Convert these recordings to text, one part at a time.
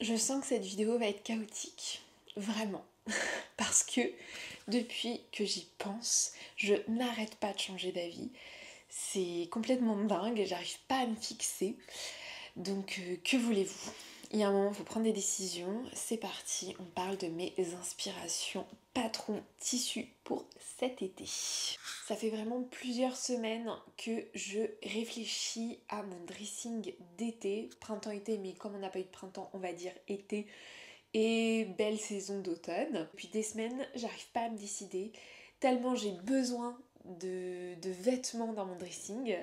Je sens que cette vidéo va être chaotique, vraiment, parce que depuis que j'y pense, je n'arrête pas de changer d'avis. C'est complètement dingue et j'arrive pas à me fixer. Donc que voulez-vous? Il y a un moment, il faut prendre des décisions. C'est parti, on parle de mes inspirations patron tissu pour cet été. Ça fait vraiment plusieurs semaines que je réfléchis à mon dressing d'été, printemps-été, mais comme on n'a pas eu de printemps, on va dire été et belle saison d'automne. Depuis des semaines, j'arrive pas à me décider, tellement j'ai besoin de vêtements dans mon dressing.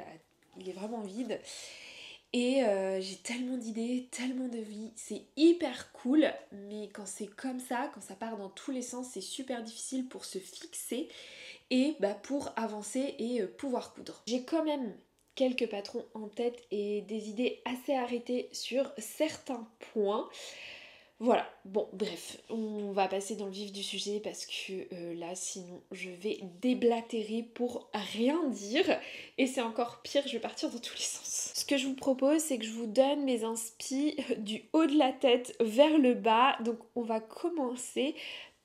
Il est vraiment vide. Et j'ai tellement d'idées, tellement de vie, c'est hyper cool, mais quand c'est comme ça, quand ça part dans tous les sens, c'est super difficile pour se fixer et pour avancer et pouvoir coudre. J'ai quand même quelques patrons en tête et des idées assez arrêtées sur certains points. Voilà, bon bref, on va passer dans le vif du sujet parce que là sinon je vais déblatérer pour rien dire et c'est encore pire, je vais partir dans tous les sens. Ce que je vous propose c'est que je vous donne mes inspi du haut de la tête vers le bas, donc on va commencer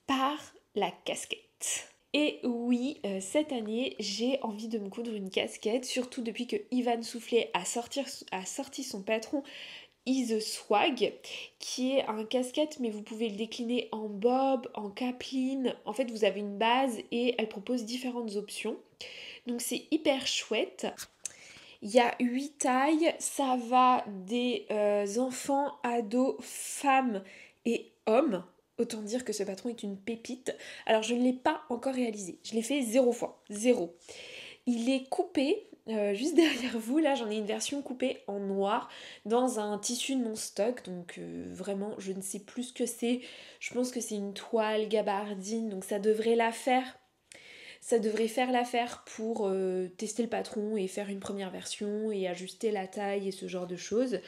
par la casquette. Et oui, cette année, j'ai envie de me coudre une casquette, surtout depuis que Ivan Soufflet a sorti son patron Is Swag, qui est un casquette, mais vous pouvez le décliner en bob, en capeline. En fait, vous avez une base et elle propose différentes options. Donc c'est hyper chouette. Il y a 8 tailles, ça va des enfants, ados, femmes et hommes. Autant dire que ce patron est une pépite. Alors je ne l'ai pas encore réalisé, je l'ai fait 0 fois, 0. Il est coupé, juste derrière vous, là j'en ai une version coupée en noir dans un tissu de mon stock, donc vraiment je ne sais plus ce que c'est, je pense que c'est une toile gabardine, donc ça devrait faire l'affaire pour tester le patron et faire une première version et ajuster la taille et ce genre de choses.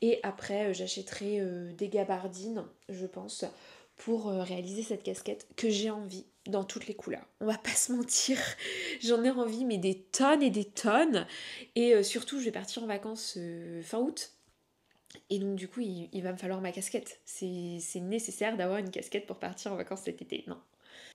Et après j'achèterai des gabardines, je pense, pour réaliser cette casquette que j'ai envie dans toutes les couleurs. On va pas se mentir, j'en ai envie mais des tonnes et des tonnes. Et surtout je vais partir en vacances fin août. Et donc du coup il va me falloir ma casquette. C'est nécessaire d'avoir une casquette pour partir en vacances cet été. Non.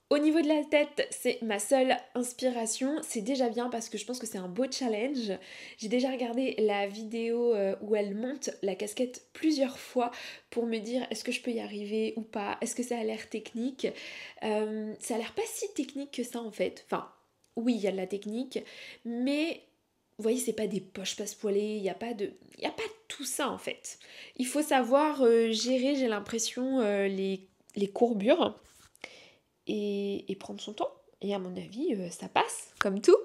Au niveau de la tête, c'est ma seule inspiration. C'est déjà bien parce que je pense que c'est un beau challenge. J'ai déjà regardé la vidéo où elle monte la casquette plusieurs fois pour me dire est-ce que je peux y arriver ou pas, est-ce que ça a l'air technique. Ça a l'air pas si technique que ça en fait. Enfin, oui, il y a de la technique, mais vous voyez, c'est pas des poches passepoilées, il n'y a pas de tout ça en fait. Il faut savoir gérer, j'ai l'impression, les courbures et prendre son temps. Et à mon avis, ça passe, comme tout.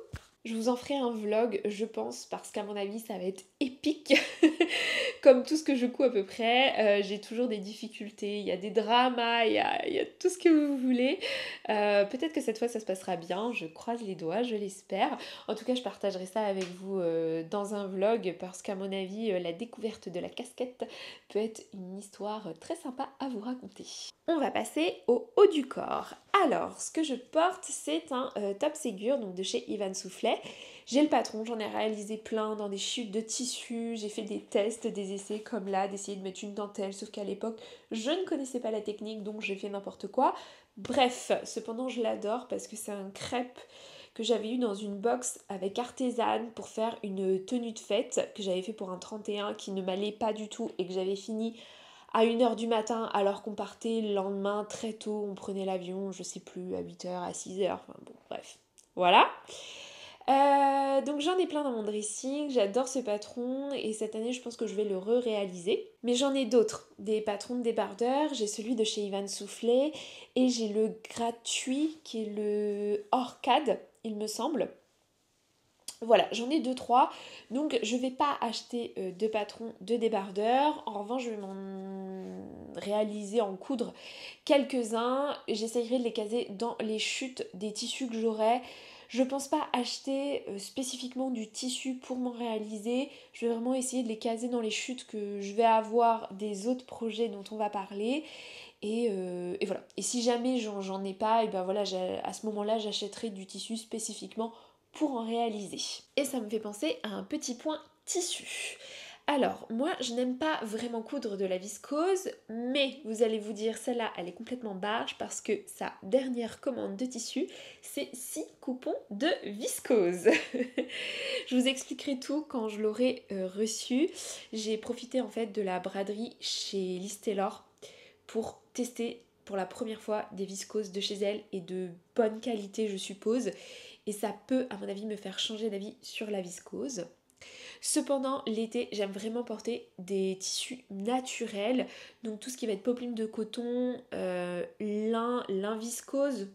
Je vous en ferai un vlog, je pense, parce qu'à mon avis, ça va être épique. Comme tout ce que je couds à peu près, j'ai toujours des difficultés, il y a des dramas, il y a tout ce que vous voulez. Peut-être que cette fois, ça se passera bien, je croise les doigts, je l'espère. En tout cas, je partagerai ça avec vous dans un vlog, parce qu'à mon avis, la découverte de la casquette peut être une histoire très sympa à vous raconter. On va passer au haut du corps. Alors, ce que je porte, c'est un top Ségur, donc de chez Ivan Soufflet. J'ai le patron, j'en ai réalisé plein dans des chutes de tissus, j'ai fait des tests, des essais comme là, d'essayer de mettre une dentelle, sauf qu'à l'époque, je ne connaissais pas la technique, donc j'ai fait n'importe quoi. Bref, cependant, je l'adore parce que c'est un crêpe que j'avais eu dans une box avec artisane pour faire une tenue de fête que j'avais fait pour un 31 qui ne m'allait pas du tout et que j'avais fini à 1h du matin alors qu'on partait le lendemain très tôt, on prenait l'avion, je sais plus, à 8h, à 6h, enfin bon, bref. Voilà. Donc j'en ai plein dans mon dressing, j'adore ce patron et cette année je pense que je vais le réaliser. Mais j'en ai d'autres, des patrons de débardeurs, j'ai celui de chez Ivan Soufflet et j'ai le gratuit qui est le Orcade, il me semble. Voilà, j'en ai 2-3, donc je vais pas acheter de patrons de débardeurs. En revanche, je vais m'en réaliser, en coudre quelques-uns. J'essayerai de les caser dans les chutes des tissus que j'aurai. Je pense pas acheter spécifiquement du tissu pour m'en réaliser. Je vais vraiment essayer de les caser dans les chutes que je vais avoir des autres projets dont on va parler. Et voilà. Et si jamais j'en ai pas, et ben voilà, à ce moment-là, j'achèterai du tissu spécifiquement pour en réaliser. Et ça me fait penser à un petit point tissu. Alors, moi, je n'aime pas vraiment coudre de la viscose, mais vous allez vous dire, celle-là, elle est complètement barge parce que sa dernière commande de tissu, c'est 6 coupons de viscose. Je vous expliquerai tout quand je l'aurai reçu. J'ai profité en fait de la braderie chez Liz Taylor pour tester pour la première fois des viscoses de chez elle et de bonne qualité, je suppose. Et ça peut, à mon avis, me faire changer d'avis sur la viscose. Cependant, l'été, j'aime vraiment porter des tissus naturels. Donc tout ce qui va être popeline de coton, lin viscose,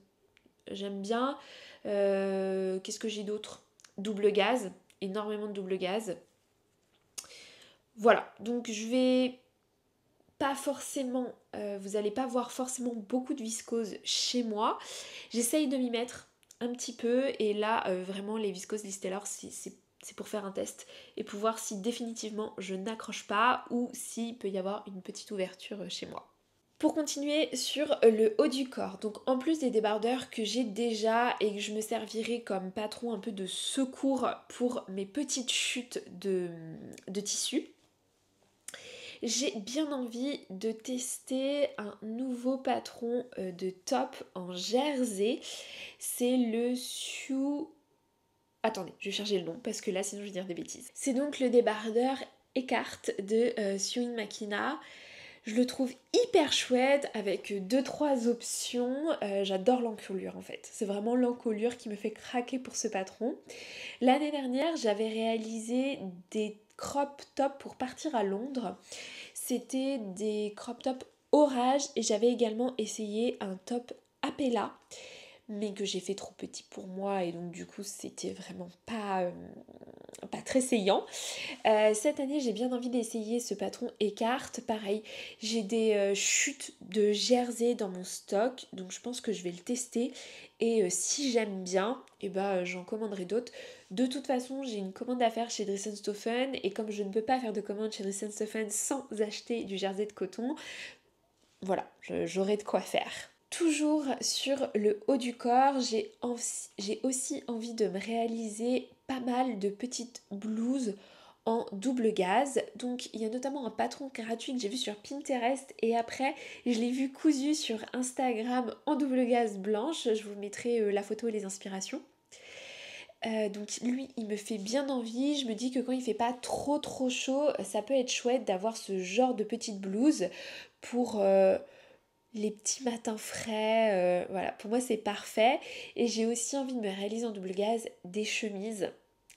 j'aime bien. Qu'est-ce que j'ai d'autre? Double gaz, énormément de double gaz. Voilà, donc je vais pas forcément, vous n'allez pas voir forcément beaucoup de viscose chez moi. J'essaye de m'y mettre un petit peu et là, vraiment, les viscoses Liz Taylor, c'est pour faire un test et pour voir si définitivement je n'accroche pas ou s'il peut y avoir une petite ouverture chez moi. Pour continuer sur le haut du corps, donc en plus des débardeurs que j'ai déjà et que je me servirai comme patron un peu de secours pour mes petites chutes de tissu, j'ai bien envie de tester un nouveau patron de top en jersey. C'est le Sioux... Attendez, je vais chercher le nom parce que là sinon je vais dire des bêtises. C'est donc le débardeur écarte de Sewing Machina. Je le trouve hyper chouette avec deux trois options. J'adore l'encolure en fait. C'est vraiment l'encolure qui me fait craquer pour ce patron. L'année dernière, j'avais réalisé des crop tops pour partir à Londres. C'était des crop tops orage et j'avais également essayé un top Apella mais que j'ai fait trop petit pour moi et donc du coup c'était vraiment pas très saillant. Cette année j'ai bien envie d'essayer ce patron écarte, pareil j'ai des chutes de jersey dans mon stock donc je pense que je vais le tester et si j'aime bien et j'en commanderai d'autres. De toute façon j'ai une commande à faire chez Dress & Stephen et comme je ne peux pas faire de commande chez Dress & Stephen sans acheter du jersey de coton, voilà, j'aurai de quoi faire. Toujours sur le haut du corps, j'ai aussi envie de me réaliser pas mal de petites blouses en double gaz. Donc il y a notamment un patron gratuit que j'ai vu sur Pinterest et après je l'ai vu cousu sur Instagram en double gaz blanche. Je vous mettrai la photo et les inspirations. Donc lui il me fait bien envie, je me dis que quand il fait pas trop chaud, ça peut être chouette d'avoir ce genre de petite blouse pour les petits matins frais, voilà, pour moi c'est parfait. Et j'ai aussi envie de me réaliser en double gaz des chemises.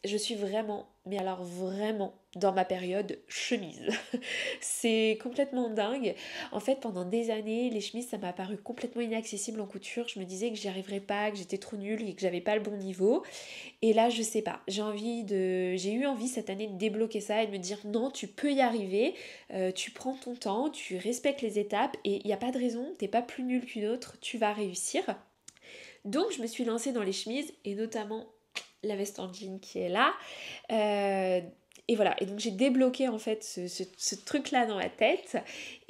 Je suis vraiment, mais alors vraiment, dans ma période chemise. C'est complètement dingue. En fait, pendant des années, les chemises, ça m'a paru complètement inaccessible en couture. Je me disais que j'y arriverais pas, que j'étais trop nulle et que j'avais pas le bon niveau. Et là, je sais pas, j'ai eu envie cette année de débloquer ça et de me dire non, tu peux y arriver, tu prends ton temps, tu respectes les étapes et il n'y a pas de raison, t'es pas plus nul qu'une autre, tu vas réussir. Donc je me suis lancée dans les chemises et notamment la veste en jean qui est là. Et voilà, et donc j'ai débloqué en fait ce truc-là dans ma tête.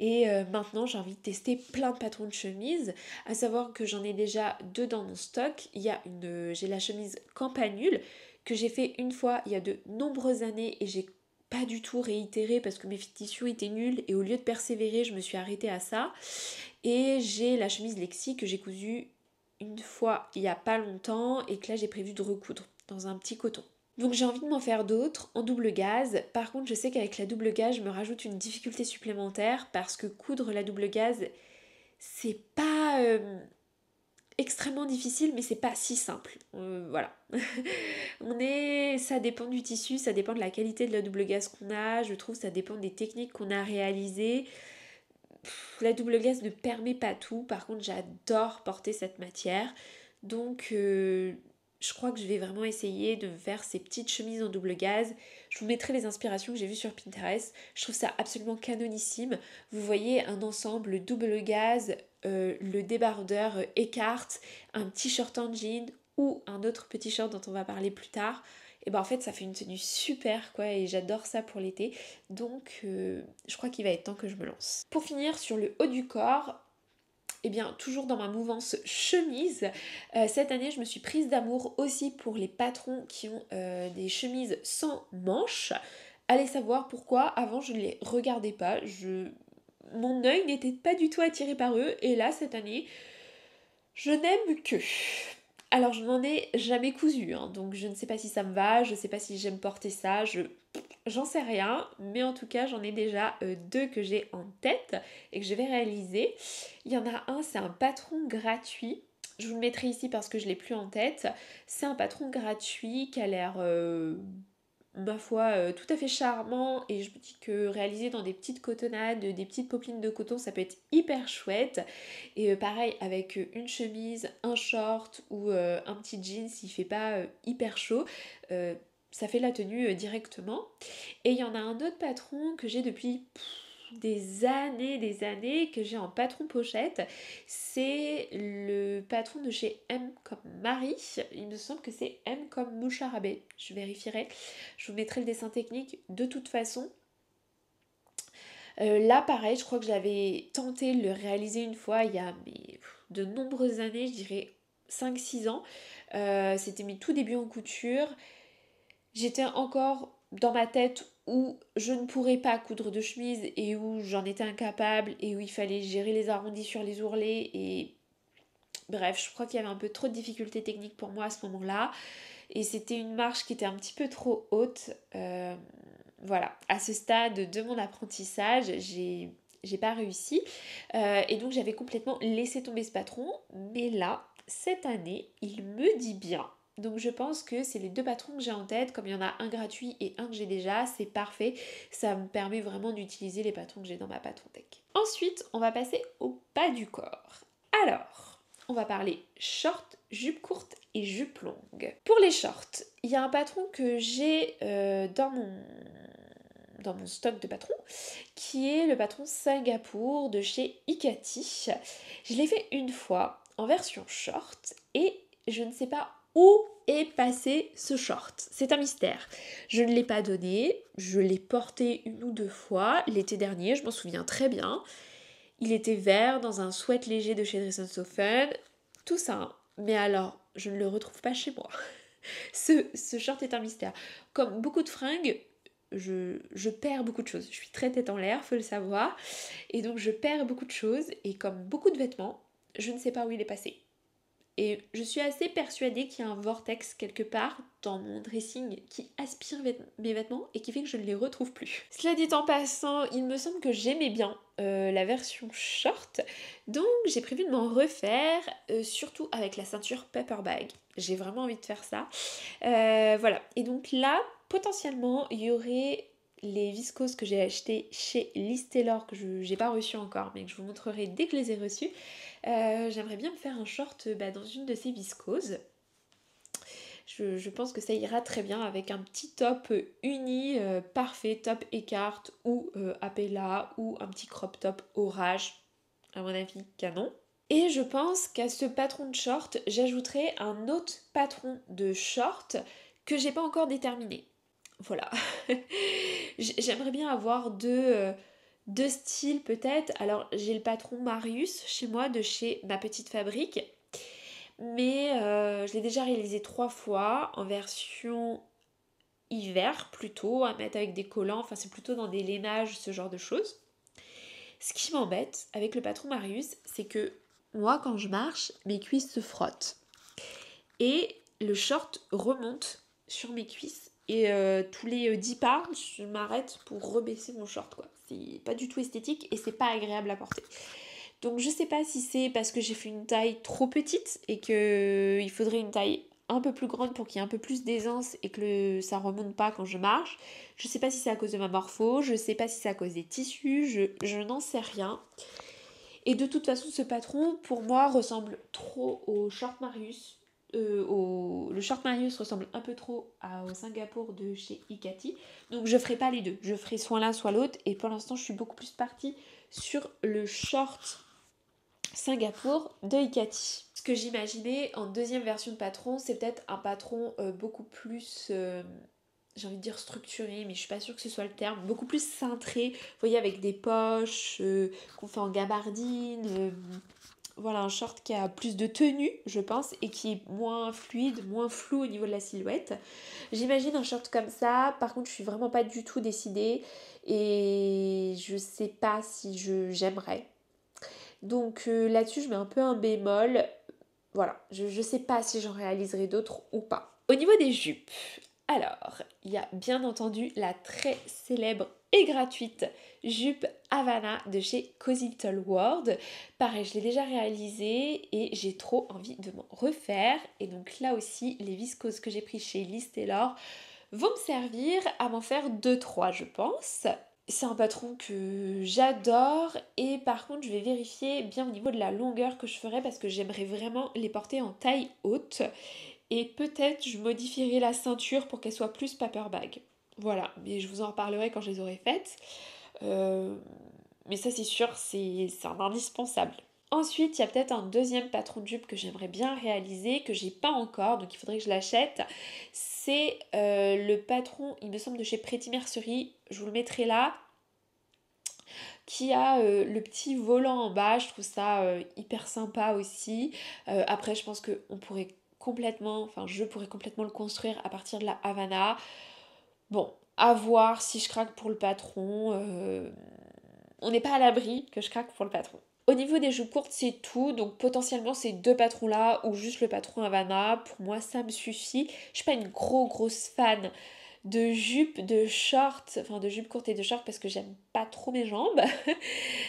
Et maintenant j'ai envie de tester plein de patrons de chemises. À savoir que j'en ai déjà deux dans mon stock. J'ai la chemise Campanule que j'ai fait une fois il y a de nombreuses années et j'ai pas du tout réitéré parce que mes tissus étaient nuls et au lieu de persévérer je me suis arrêtée à ça. Et j'ai la chemise Lexi que j'ai cousue une fois il y a pas longtemps et que là j'ai prévu de recoudre dans un petit coton. Donc j'ai envie de m'en faire d'autres en double gaz. Par contre je sais qu'avec la double gaz je me rajoute une difficulté supplémentaire parce que coudre la double gaz c'est pas extrêmement difficile mais c'est pas si simple. Voilà. Ça dépend du tissu, ça dépend de la qualité de la double gaz qu'on a, je trouve ça dépend des techniques qu'on a réalisées. La double gaz ne permet pas tout, par contre j'adore porter cette matière. Donc je crois que je vais vraiment essayer de faire ces petites chemises en double gaz. Je vous mettrai les inspirations que j'ai vues sur Pinterest. Je trouve ça absolument canonissime. Vous voyez un ensemble double gaz, le débardeur écarte, un t-shirt en jean ou un autre petit short dont on va parler plus tard. Et en fait ça fait une tenue super quoi et j'adore ça pour l'été. Donc je crois qu'il va être temps que je me lance. Pour finir sur le haut du corps, et bien toujours dans ma mouvance chemise, cette année je me suis prise d'amour aussi pour les patrons qui ont des chemises sans manches. allez savoir pourquoi, avant je ne les regardais pas, mon œil n'était pas du tout attiré par eux, et là cette année, je n'aime que. Alors je n'en ai jamais cousu, hein, donc je ne sais pas si ça me va, je ne sais pas si j'aime porter ça, j'en sais rien, mais en tout cas j'en ai déjà deux que j'ai en tête et que je vais réaliser. Il y en a un, c'est un patron gratuit. Je vous le mettrai ici parce que je l'ai plus en tête. C'est un patron gratuit qui a l'air ma foi, tout à fait charmant, et je me dis que réalisé dans des petites cotonnades, des petites popines de coton, ça peut être hyper chouette. Et pareil, avec une chemise, un short ou un petit jean s'il fait pas hyper chaud, euh, ça fait la tenue directement. Et il y en a un autre patron que j'ai depuis des années, que j'ai en patron pochette. C'est le patron de chez M comme Marie. Il me semble que c'est M comme Moucharabé. Je vérifierai. Je vous mettrai le dessin technique de toute façon. Là, pareil, je crois que j'avais tenté de le réaliser une fois il y a de nombreuses années, je dirais 5 6 ans. C'était mes tout débuts en couture. J'étais encore dans ma tête où je ne pourrais pas coudre de chemise et où j'en étais incapable et où il fallait gérer les arrondis sur les ourlets et bref, je crois qu'il y avait un peu trop de difficultés techniques pour moi à ce moment-là et c'était une marche qui était un petit peu trop haute. Voilà, à ce stade de mon apprentissage, j'ai pas réussi et donc j'avais complètement laissé tomber ce patron, mais là, cette année, il me dit bien. Donc je pense que c'est les deux patrons que j'ai en tête, comme il y en a un gratuit et un que j'ai déjà, c'est parfait. Ça me permet vraiment d'utiliser les patrons que j'ai dans ma patron tech. Ensuite, on va passer au bas du corps. Alors, on va parler short, jupe courte et jupe longue. Pour les shorts, il y a un patron que j'ai dans mon stock de patrons, qui est le patron Singapour de chez Ikati. Je l'ai fait une fois en version short et je ne sais pas où est passé ce short. C'est un mystère. Je ne l'ai pas donné, je l'ai porté une ou deux fois l'été dernier, je m'en souviens très bien. Il était vert dans un sweat léger de chez Dress & Sofen, tout ça. Hein. Mais alors, je ne le retrouve pas chez moi. Ce short est un mystère. Comme beaucoup de fringues, je perds beaucoup de choses. Je suis très tête en l'air, faut le savoir. Et donc je perds beaucoup de choses. Et comme beaucoup de vêtements, je ne sais pas où il est passé. Et je suis assez persuadée qu'il y a un vortex quelque part dans mon dressing qui aspire mes vêtements et qui fait que je ne les retrouve plus. Cela dit en passant, il me semble que j'aimais bien la version short, donc j'ai prévu de m'en refaire, surtout avec la ceinture paper bag. J'ai vraiment envie de faire ça. Voilà, et donc là, potentiellement, il y aurait les viscoses que j'ai achetées chez Liz Taylor, que je n'ai pas reçues encore, mais que je vous montrerai dès que je les ai reçues. J'aimerais bien me faire un short dans une de ces viscoses. Je pense que ça ira très bien avec un petit top uni, parfait, top écarte ou appella ou un petit crop top orage, à mon avis canon. Et je pense qu'à ce patron de short, j'ajouterai un autre patron de short que j'ai pas encore déterminé. Voilà. J'aimerais bien avoir deux styles peut-être. Alors j'ai le patron Marius chez moi de chez Ma Petite Fabrique. Mais je l'ai déjà réalisé 3 fois en version hiver plutôt, à mettre avec des collants. Enfin c'est plutôt dans des lainages, ce genre de choses. Ce qui m'embête avec le patron Marius, c'est que moi quand je marche, mes cuisses se frottent. Et le short remonte sur mes cuisses. Et tous les 10 pas, je m'arrête pour rebaisser mon short, quoi. C'est pas du tout esthétique et c'est pas agréable à porter. Donc je sais pas si c'est parce que j'ai fait une taille trop petite et qu'il faudrait une taille un peu plus grande pour qu'il y ait un peu plus d'aisance et que ça remonte pas quand je marche. Je sais pas si c'est à cause de ma morpho, je sais pas si c'est à cause des tissus, je n'en sais rien. Et de toute façon, ce patron, pour moi, ressemble trop au short Marius. Le short Marius ressemble un peu trop au Singapour de chez Ikati. Donc je ferai pas les deux. Je ferai soit l'un soit l'autre. Et pour l'instant, je suis beaucoup plus partie sur le short Singapour de Ikati. Ce que j'imaginais en deuxième version de patron, c'est peut-être un patron beaucoup plus, j'ai envie de dire structuré, mais je suis pas sûre que ce soit le terme, beaucoup plus cintré, vous voyez, avec des poches qu'on fait en gabardine, voilà, un short qui a plus de tenue, je pense, et qui est moins fluide, moins flou au niveau de la silhouette. J'imagine un short comme ça. Par contre, je suis vraiment pas du tout décidée et je sais pas si j'aimerais. Donc là-dessus, je mets un peu un bémol. Voilà, je sais pas si j'en réaliserai d'autres ou pas. Au niveau des jupes, alors, il y a bien entendu la très célèbre et gratuite jupe Havana de chez Cozy Little World. Pareil, je l'ai déjà réalisée et j'ai trop envie de m'en refaire. Et donc là aussi, les viscoses que j'ai pris chez Liz Taylor vont me servir à m'en faire 2-3, je pense. C'est un patron que j'adore et par contre je vais vérifier bien au niveau de la longueur que je ferai parce que j'aimerais vraiment les porter en taille haute et peut-être je modifierai la ceinture pour qu'elle soit plus paperbag. Voilà, mais je vous en reparlerai quand je les aurai faites. Mais ça c'est sûr, c'est un indispensable. Ensuite, il y a peut-être un deuxième patron de jupe que j'aimerais bien réaliser, que j'ai pas encore, donc il faudrait que je l'achète. C'est le patron, il me semble, de chez Pretty Mercerie, je vous le mettrai là, qui a le petit volant en bas, je trouve ça hyper sympa aussi. Après, je pense qu'on pourrait complètement, enfin je pourrais complètement le construire à partir de la Havana. Bon, à voir si je craque pour le patron. On n'est pas à l'abri que je craque pour le patron. Au niveau des jupes courtes, c'est tout. Donc potentiellement ces deux patrons-là ou juste le patron Havana, pour moi ça me suffit. Je suis pas une grosse fan de jupes, de shorts, enfin de jupes courtes et de shorts parce que j'aime pas trop mes jambes.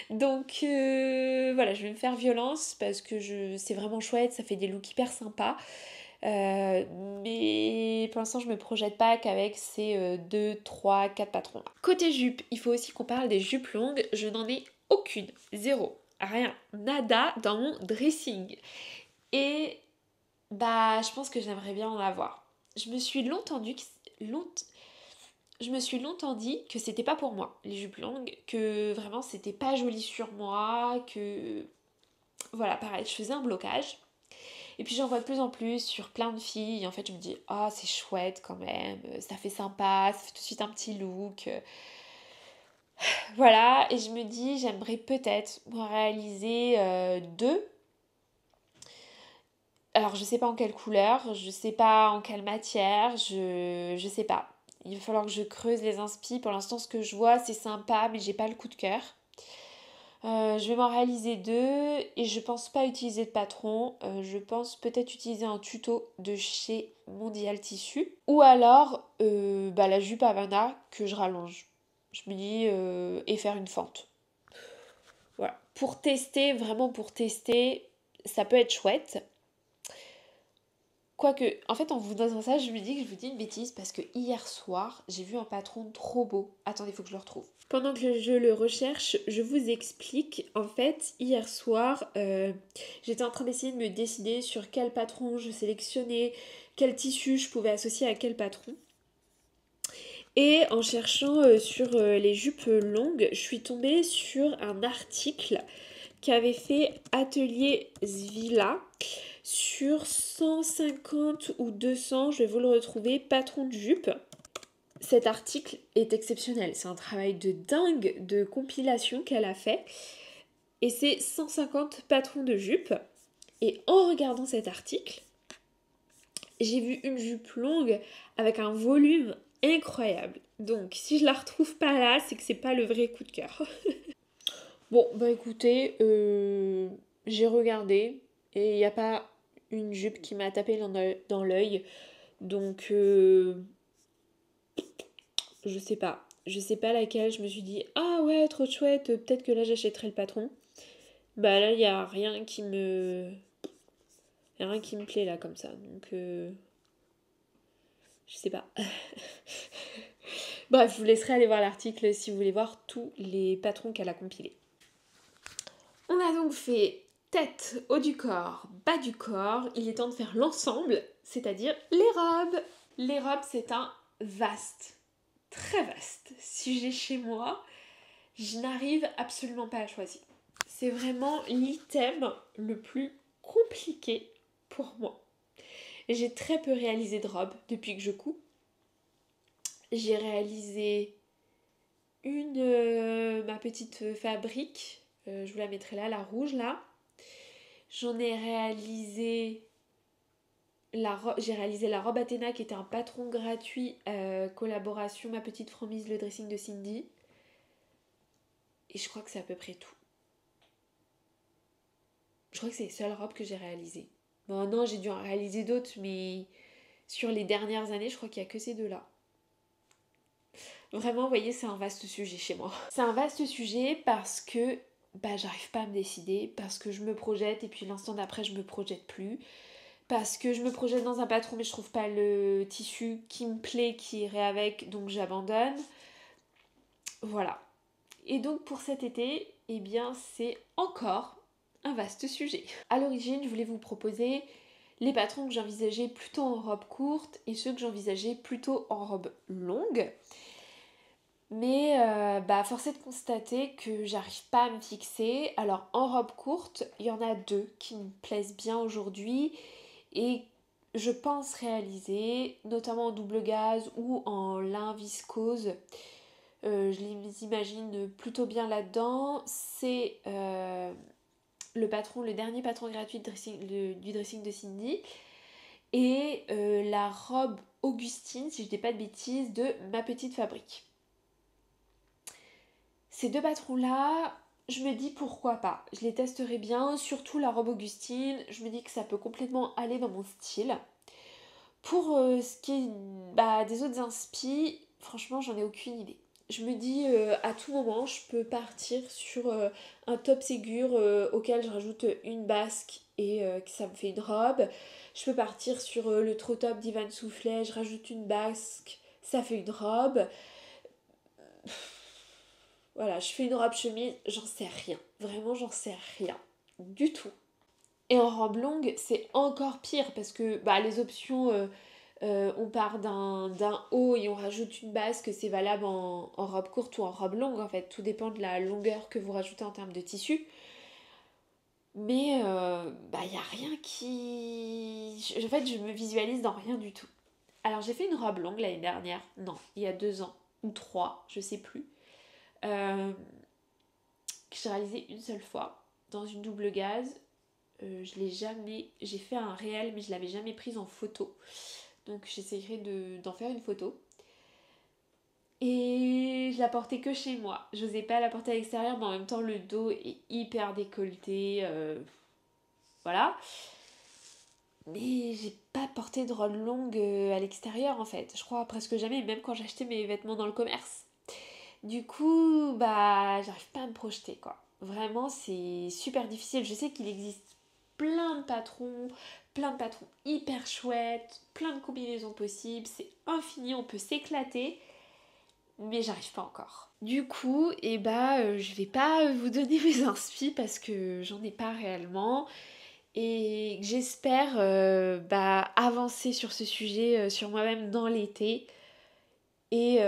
Donc voilà, je vais me faire violence parce que c'est vraiment chouette, ça fait des looks hyper sympas. Mais pour l'instant, je me projette pas qu'avec ces 2, 3, 4 patrons. Côté jupe, il faut aussi qu'on parle des jupes longues. Je n'en ai aucune, zéro, rien, nada dans mon dressing. Et bah, je pense que j'aimerais bien en avoir. Je me suis longtemps dit que c'était pas pour moi, les jupes longues, que vraiment c'était pas joli sur moi, que voilà, pareil, je faisais un blocage. Et puis j'en vois de plus en plus sur plein de filles. Et en fait, je me dis, ah, c'est chouette quand même, ça fait sympa, ça fait tout de suite un petit look. Voilà, et je me dis, j'aimerais peut-être en réaliser deux. Alors, je sais pas en quelle couleur, je sais pas en quelle matière, je sais pas. Il va falloir que je creuse les inspi. Pour l'instant, ce que je vois, c'est sympa, mais j'ai pas le coup de cœur. Je vais m'en réaliser deux et je pense pas utiliser de patron. Je pense peut-être utiliser un tuto de chez Mondial Tissu ou alors la jupe Havana que je rallonge. Je me dis et faire une fente. Voilà. Pour tester, vraiment pour tester, ça peut être chouette. Quoique, en fait, en vous disant ça, je me dis que je vous dis une bêtise parce que hier soir, j'ai vu un patron trop beau. Attendez, il faut que je le retrouve. Pendant que je le recherche, je vous explique. En fait, hier soir, j'étais en train d'essayer de me décider sur quel patron je sélectionnais, quel tissu je pouvais associer à quel patron. Et en cherchant sur les jupes longues, je suis tombée sur un article qu'avait fait Atelier Zvilla sur 150 ou 200, je vais vous le retrouver, patrons de jupe. Cet article est exceptionnel, c'est un travail de dingue de compilation qu'elle a fait. Et c'est 150 patrons de jupe. Et en regardant cet article, j'ai vu une jupe longue avec un volume incroyable. Donc si je la retrouve pas là, c'est que c'est pas le vrai coup de cœur. Bon, bah écoutez, j'ai regardé et il n'y a pas une jupe qui m'a tapé dans l'œil. Donc, je sais pas. Je sais pas laquelle. Je me suis dit, ah ouais, trop chouette, peut-être que là j'achèterai le patron. Bah là, il n'y a rien qui me. Y a rien qui me plaît là comme ça. Donc, je sais pas. Bref, je vous laisserai aller voir l'article si vous voulez voir tous les patrons qu'elle a compilés. On a donc fait tête, haut du corps, bas du corps. Il est temps de faire l'ensemble, c'est-à-dire les robes. Les robes, c'est un vaste, très vaste sujet chez moi. Je n'arrive absolument pas à choisir. C'est vraiment l'item le plus compliqué pour moi. J'ai très peu réalisé de robes depuis que je couds. J'ai réalisé ma petite fabrique. Je vous la mettrai là, la rouge là. J'en ai réalisé j'ai réalisé la robe Athéna qui était un patron gratuit collaboration Ma Petite Framboise, le dressing de Cindy. Et je crois que c'est à peu près tout. Je crois que c'est les seules robes que j'ai réalisées. Bon non, j'ai dû en réaliser d'autres, mais sur les dernières années, je crois qu'il n'y a que ces deux-là. Vraiment, vous voyez, c'est un vaste sujet chez moi. C'est un vaste sujet parce que j'arrive pas à me décider, parce que je me projette et puis l'instant d'après, je me projette plus. Parce que je me projette dans un patron mais je trouve pas le tissu qui me plaît, qui irait avec, donc j'abandonne. Voilà. Et donc pour cet été, eh bien c'est encore un vaste sujet. À l'origine, je voulais vous proposer les patrons que j'envisageais plutôt en robe courte et ceux que j'envisageais plutôt en robe longue. Mais force est de constater que j'arrive pas à me fixer. Alors en robe courte, il y en a deux qui me plaisent bien aujourd'hui et je pense réaliser, notamment en double gaze ou en lin viscose. Je les imagine plutôt bien là-dedans. C'est le dernier patron gratuit du dressing de Cindy. Et la robe Augustine, si je dis pas de bêtises, de Ma Petite Fabrique. Ces deux patrons-là, je me dis pourquoi pas. Je les testerai bien, surtout la robe Augustine. Je me dis que ça peut complètement aller dans mon style. Pour ce qui est des autres inspi, franchement, j'en ai aucune idée. Je me dis à tout moment, je peux partir sur un top Ségur auquel je rajoute une basque et que ça me fait une robe. Je peux partir sur le trop top d'Ivan Soufflet, je rajoute une basque, ça fait une robe. Voilà, je fais une robe chemise, j'en sais rien. Vraiment, j'en sais rien. Du tout. Et en robe longue, c'est encore pire parce que les options, on part d'un haut et on rajoute une basque, c'est valable en robe courte ou en robe longue en fait. Tout dépend de la longueur que vous rajoutez en termes de tissu. Mais il n'y a rien qui... En fait, je me visualise dans rien du tout. Alors j'ai fait une robe longue l'année dernière. Non, il y a 2 ans. Ou 3, je sais plus. Que j'ai réalisé une seule fois dans une double gaze. Je l'ai jamais... J'ai fait un réel mais je l'avais jamais prise en photo. Donc j'essayerai d'en faire une photo. Et je la portais que chez moi. Je n'osais pas la porter à l'extérieur, mais en même temps le dos est hyper décolleté. Voilà. Mais j'ai pas porté de robe longue à l'extérieur en fait. Je crois presque jamais, même quand j'achetais mes vêtements dans le commerce. Du coup, j'arrive pas à me projeter quoi. Vraiment, c'est super difficile. Je sais qu'il existe plein de patrons hyper chouettes, plein de combinaisons possibles. C'est infini, on peut s'éclater. Mais j'arrive pas encore. Du coup, je vais pas vous donner mes inspi parce que j'en ai pas réellement. Et j'espère avancer sur ce sujet sur moi-même dans l'été. Et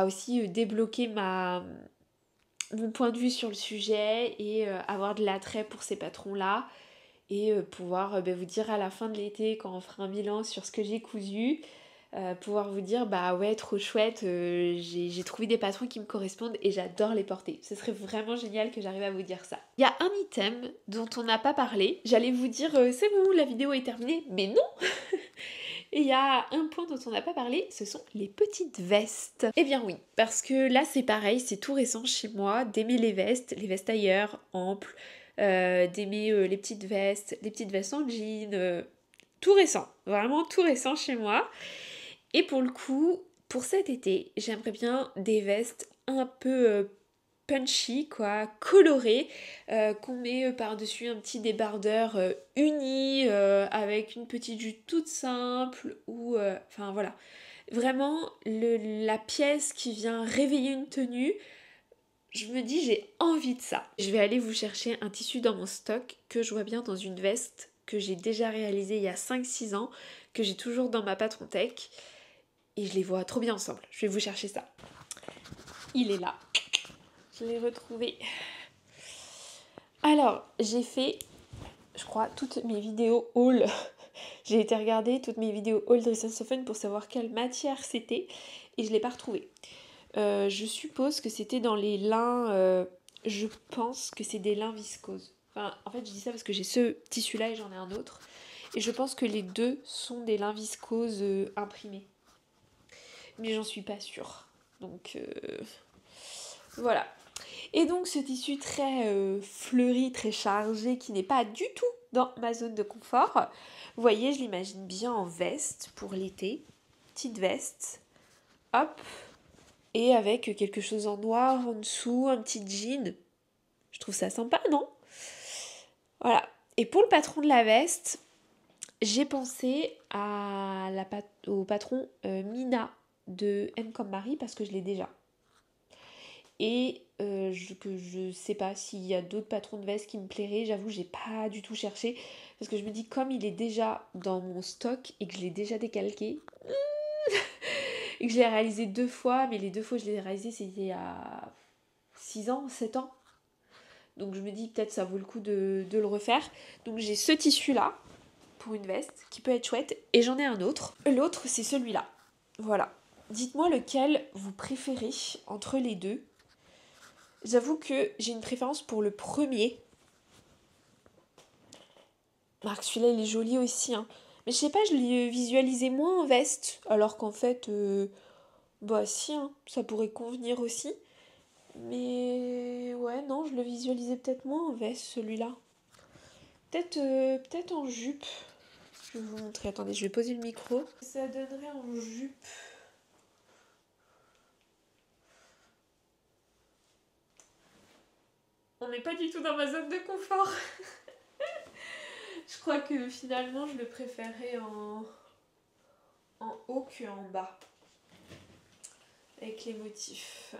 aussi débloquer mon point de vue sur le sujet et avoir de l'attrait pour ces patrons-là. Et pouvoir vous dire à la fin de l'été, quand on fera un bilan sur ce que j'ai cousu, pouvoir vous dire ouais, trop chouette, j'ai trouvé des patrons qui me correspondent et j'adore les porter. Ce serait vraiment génial que j'arrive à vous dire ça. Il y a un item dont on n'a pas parlé. J'allais vous dire c'est bon, la vidéo est terminée, mais non. Et il y a un point dont on n'a pas parlé, ce sont les petites vestes. Eh bien oui, parce que là c'est pareil, c'est tout récent chez moi, d'aimer les vestes tailleurs, amples, d'aimer les petites vestes en jean, tout récent, vraiment tout récent chez moi. Et pour le coup, pour cet été, j'aimerais bien des vestes un peu punchy, quoi, colorées, qu'on met par-dessus un petit débardeur uni, avec une petite jupe toute simple, ou... Enfin voilà. Vraiment, la pièce qui vient réveiller une tenue, je me dis j'ai envie de ça. Je vais aller vous chercher un tissu dans mon stock que je vois bien dans une veste que j'ai déjà réalisée il y a 5-6 ans, que j'ai toujours dans ma patron tech. Et je les vois trop bien ensemble. Je vais vous chercher ça. Il est là. Je l'ai retrouvé. Alors, j'ai fait, je crois, toutes mes vidéos haul. J'ai été regarder toutes mes vidéos haul Dress & Soften pour savoir quelle matière c'était. Et je ne l'ai pas retrouvé. Je suppose que c'était dans les lins... je pense que c'est des lins viscoses. Enfin, en fait, je dis ça parce que j'ai ce tissu-là et j'en ai un autre. Et je pense que les deux sont des lin viscose imprimés. Mais j'en suis pas sûre. Donc, voilà. Et donc, ce tissu très fleuri, très chargé, qui n'est pas du tout dans ma zone de confort. Vous voyez, je l'imagine bien en veste pour l'été. Petite veste. Hop. Et avec quelque chose en noir en dessous, un petit jean. Je trouve ça sympa, non? Voilà. Et pour le patron de la veste, j'ai pensé au patron Mina de M comme Marie parce que je l'ai déjà. Et que je sais pas s'il y a d'autres patrons de veste qui me plairaient. J'avoue, j'ai pas du tout cherché. Parce que je me dis, comme il est déjà dans mon stock et que je l'ai déjà décalqué, et que je l'ai réalisé 2 fois, mais les 2 fois que je l'ai réalisé, c'était il y a 6 ans, 7 ans. Donc je me dis, peut-être ça vaut le coup de le refaire. Donc j'ai ce tissu-là, pour une veste, qui peut être chouette. Et j'en ai un autre. L'autre, c'est celui-là. Voilà. Dites-moi lequel vous préférez entre les deux. J'avoue que j'ai une préférence pour le premier. Marc, celui-là, il est joli aussi, hein. Mais je sais pas, je l'ai visualisé moins en veste. Alors qu'en fait, bah si, hein, ça pourrait convenir aussi. Mais ouais, non, je le visualisais peut-être moins en veste, celui-là. Peut-être en jupe. Je vais vous montrer, attendez, je vais poser le micro. Ça donnerait en jupe. On n'est pas du tout dans ma zone de confort. Je crois que finalement, je le préférais en haut qu'en bas. Avec les motifs.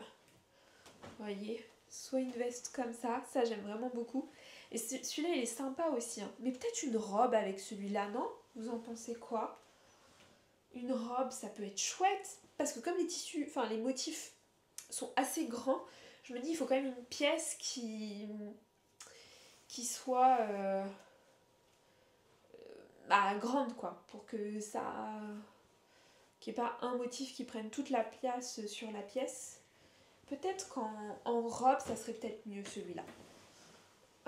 Vous voyez, soit une veste comme ça j'aime vraiment beaucoup. Et celui-là il est sympa aussi, hein. Mais peut-être une robe avec celui-là, non? Vous en pensez quoi? Une robe, ça peut être chouette. Parce que comme les tissus, enfin les motifs sont assez grands, je me dis il faut quand même une pièce qui soit grande quoi. Pour que ça... qu'il n'y ait pas un motif qui prenne toute la place sur la pièce. Peut-être qu'en robe, ça serait peut-être mieux celui-là.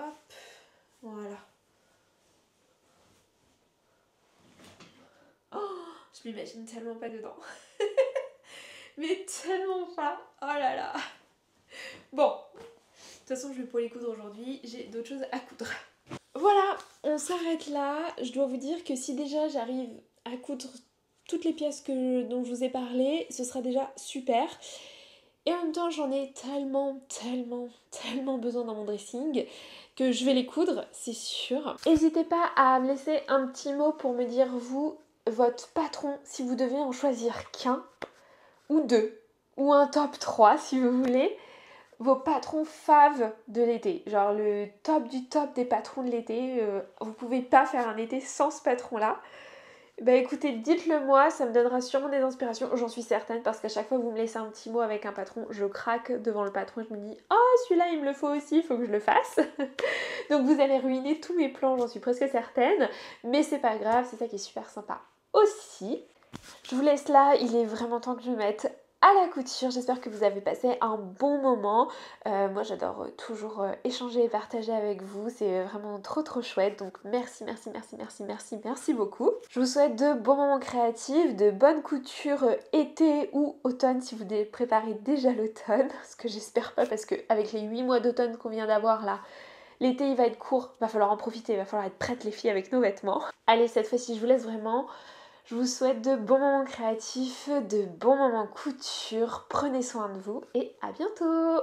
Hop, voilà. Oh, je m'imagine tellement pas dedans. Mais tellement pas. Oh là là. Bon, de toute façon, je vais pas les coudre aujourd'hui. J'ai d'autres choses à coudre. Voilà, on s'arrête là. Je dois vous dire que si déjà j'arrive à coudre toutes les pièces dont je vous ai parlé, ce sera déjà super. Et en même temps, j'en ai tellement besoin dans mon dressing que je vais les coudre, c'est sûr. N'hésitez pas à me laisser un petit mot pour me dire, vous, votre patron, si vous devez en choisir qu'un, ou deux, ou un top 3 si vous voulez, vos patrons faves de l'été. Genre le top du top des patrons de l'été. Vous pouvez pas faire un été sans ce patron-là. Bah écoutez, dites-le moi, ça me donnera sûrement des inspirations, j'en suis certaine, parce qu'à chaque fois que vous me laissez un petit mot avec un patron, je craque devant le patron et je me dis « Oh, celui-là, il me le faut aussi, il faut que je le fasse !» Donc vous allez ruiner tous mes plans, j'en suis presque certaine, mais c'est pas grave, c'est ça qui est super sympa aussi. Je vous laisse là, il est vraiment temps que je me mette à la couture. J'espère que vous avez passé un bon moment. Moi j'adore toujours échanger et partager avec vous. C'est vraiment trop chouette. Donc merci beaucoup. Je vous souhaite de bons moments créatifs, de bonnes coutures été ou automne si vous préparez déjà l'automne. Ce que j'espère pas parce qu'avec les 8 mois d'automne qu'on vient d'avoir là, l'été il va être court. Va falloir en profiter, va falloir être prêtes les filles avec nos vêtements. Allez, cette fois-ci je vous laisse vraiment. Je vous souhaite de bons moments créatifs, de bons moments couture. Prenez soin de vous et à bientôt!